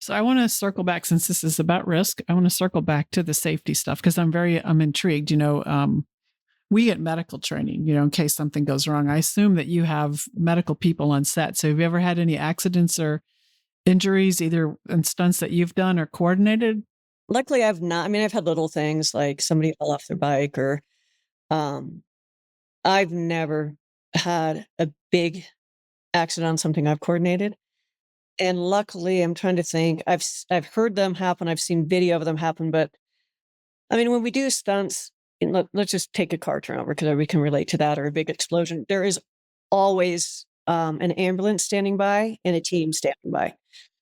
So I want to circle back, since this is about risk. I want to circle back to the safety stuff because I'm intrigued. We get medical training, in case something goes wrong. I assume that you have medical people on set. So have you ever had any accidents or injuries, either in stunts that you've done or coordinated? Luckily, I've not. I mean, I've had little things like somebody fell off their bike, or um, I've never had a big accident on something I've coordinated. And luckily, I'm trying to think. I've heard them happen. I've seen video of them happen. But I mean, when we do stunts, and let's just take a car turnover because we can relate to that, or a big explosion. There is always an ambulance standing by and a team standing by.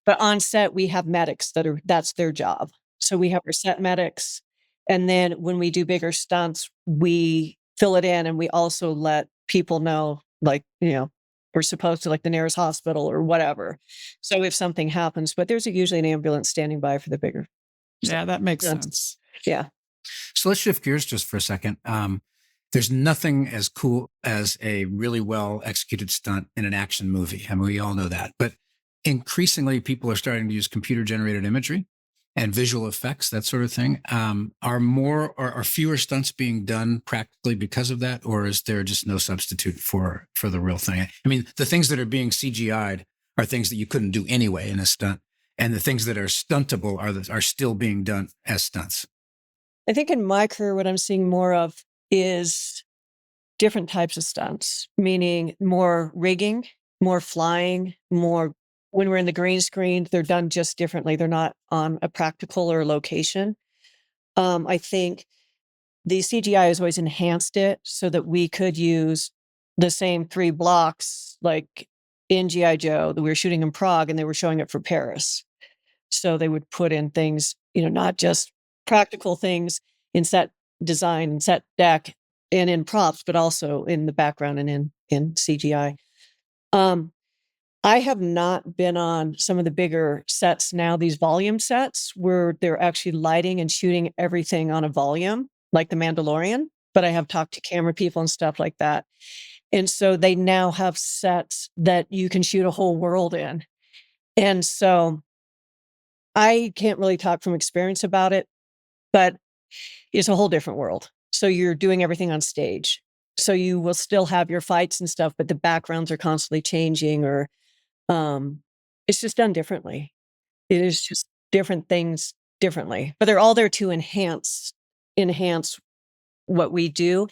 But on set, we have medics that's their job. So we have our set medics. And then when we do bigger stunts, we fill it in, and we also let people know, like, we're supposed to, like, the nearest hospital or whatever. So if something happens, but there's usually an ambulance standing by for the bigger Yeah, that makes stunts. sense. Yeah. So let's shift gears just for a second. There's nothing as cool as a really well executed stunt in an action movie. I mean, we all know that. But increasingly, people are starting to use computer generated imagery and visual effects, that sort of thing. Are fewer stunts being done practically because of that, or is there just no substitute for the real thing? I mean, the things that are being CGI'd are things that you couldn't do anyway in a stunt, and the things that are stuntable are still being done as stunts. I think in my career, what I'm seeing more of is different types of stunts, meaning more rigging, more flying, more when we're in the green screen, they're done just differently. They're not on a practical or location. I think the CGI has always enhanced it so that we could use the same 3 blocks, like in G.I. Joe, that we were shooting in Prague and they were showing it for Paris. So they would put in things, not just practical things in set design and set deck and in props, but also in the background and in CGI. I have not been on some of the bigger sets now, these volume sets where they're actually lighting and shooting everything on a volume, like The Mandalorian, but I have talked to camera people and stuff like that. And so they now have sets that you can shoot a whole world in. And so I can't really talk from experience about it, but it's a whole different world. So you're doing everything on stage. So you will still have your fights and stuff, but the backgrounds are constantly changing, or it's just done differently. It is just different things differently, but they're all there to enhance what we do.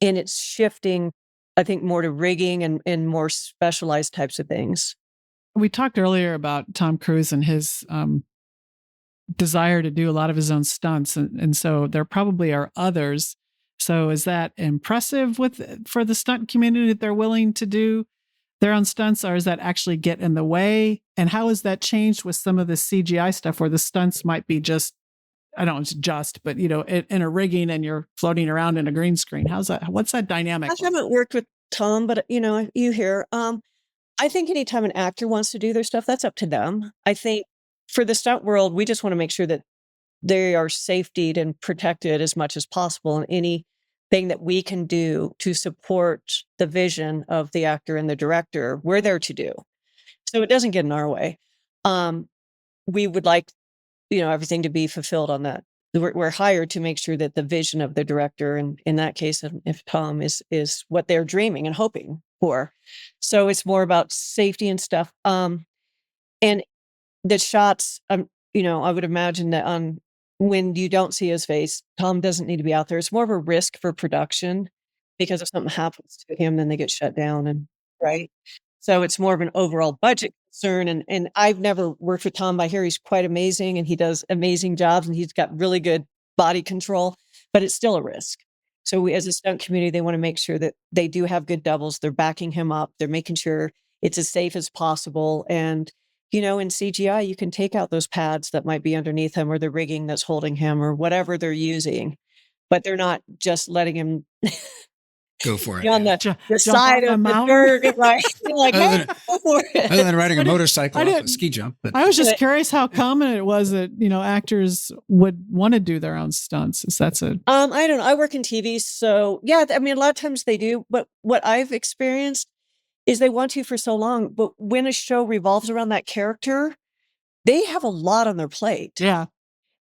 And it's shifting, I think, more to rigging and more specialized types of things. We talked earlier about Tom Cruise and his desire to do a lot of his own stunts. And so there probably are others. So is that impressive for the stunt community that they're willing to do their own stunts, or does that actually get in the way? And how has that changed with some of the CGI stuff where the stunts might be just, I don't know, it's just, but in a rigging and you're floating around in a green screen? What's that dynamic? I haven't worked with Tom, but you hear, I think anytime an actor wants to do their stuff, that's up to them. I think for the stunt world, we just want to make sure that they are safetied and protected as much as possible, and anything that we can do to support the vision of the actor and the director, we're there to do. So it doesn't get in our way. We would like, everything to be fulfilled on that. We're hired to make sure that the vision of the director, and in that case, if Tom is what they're dreaming and hoping for. So it's more about safety and stuff. And the shots, I would imagine that when you don't see his face, Tom doesn't need to be out there. It's more of a risk for production, because if something happens to him, then they get shut down, and right. So it's more of an overall budget concern. And I've never worked with Tom. I hear he's quite amazing and he does amazing jobs and he's got really good body control, but it's still a risk. So we, as a stunt community, they want to make sure that they do have good doubles. They're backing him up. They're making sure it's as safe as possible. And, in CGI, you can take out those pads that might be underneath him, or the rigging that's holding him, or whatever they're using, but they're not just letting him go for it. On the side of the dirt, right? Like, hey, go for it. Other than riding a motorcycle off a ski jump. But I was just curious how common it was that, actors would want to do their own stunts. That's a I don't know. I work in TV, so yeah, I mean, a lot of times they do, but what I've experienced is they want to for so long, but when a show revolves around that character, they have a lot on their plate. Yeah.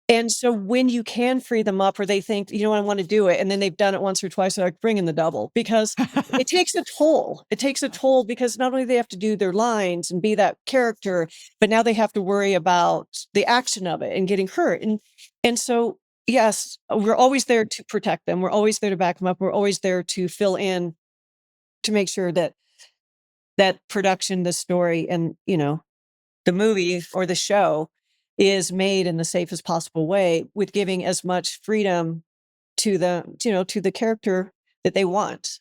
And so when you can free them up or they think, you know, I want to do it, and then they've done it once or twice, they're like, bring in the double because it takes a toll. It takes a toll because not only they have to do their lines and be that character, but now they have to worry about the action of it and getting hurt. And so, yes, we're always there to protect them. We're always there to back them up. We're always there to fill in to make sure that that production, the story, and, you know, the movie or the show is made in the safest possible way with giving as much freedom to the, you know, to the character that they want.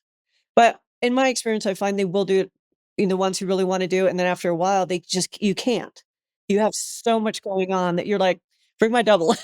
But in my experience, I find they will do it, you know, the ones who really want to do it. And then after a while, they just, you can't. You have so much going on that you're like, bring my double.